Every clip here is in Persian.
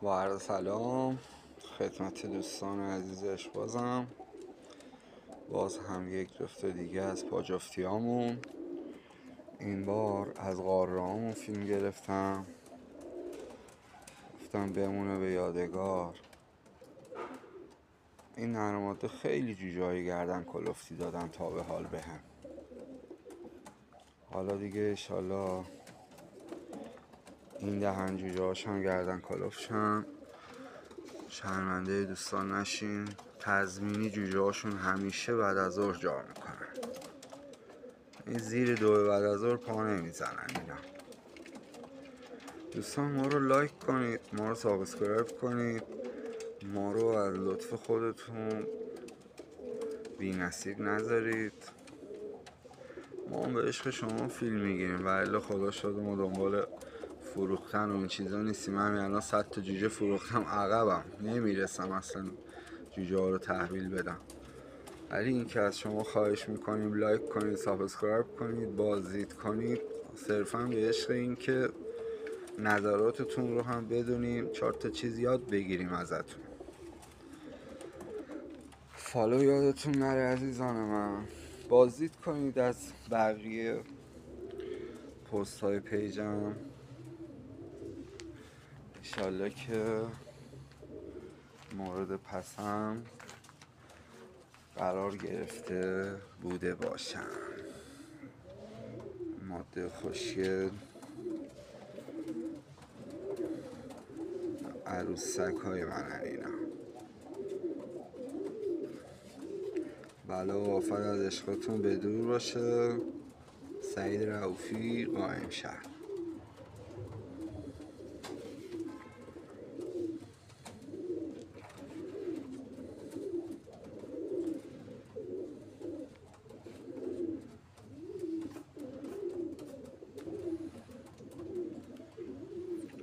با عرض سلام خدمت دوستان عزیزش، باز هم یک جفت دیگه از پاجافتیامون. این بار از قاره‌هامون فیلم گرفتم، گفتم بمونه به یادگار. این نرماده خیلی جوجه‌های گردن کلفتی دادن تا به حال بهم. حالا دیگه انشالله این دهن جوجه هاشم گردن کلفت شن، شرمنده دوستان نشین. تضمینی جوجه هاشون همیشه بعد از ظهر جا میکنن. این زیر 2 بعد از ظهر پا نمیزنن اینا. دوستان ما رو لایک کنید، ما رو سابسکرایب کنید، ما رو از لطف خودتون بی نصیب نذارید. ما هم به عشق شما فیلم میگیریم و الا خدا شده ما دنبال فروختن و این چیزا نیستیم. همین الان 100 تا جوجه فروختم، عقبم نمیرسم اصلا جوجه ها رو تحویل بدم. ولی این که از شما خواهش میکنیم لایک کنید، سابسکرایب کنید، بازدید کنید، صرفا به عشق این که نظراتتون رو هم بدونیم، 4 تا چیز یاد بگیریم ازتون. فالو یادتون نره عزیزان من. بازدید کنید از بقیه پست های پیجم، انشالله که مورد پسند قرار گرفته بوده باشم. ماده خوشگل عروسک های منن اینا. بلا و آفت از عشقتون به دور باشه. سعید رؤوفی، قائم شهر.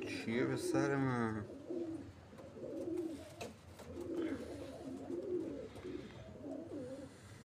کیه به سر من؟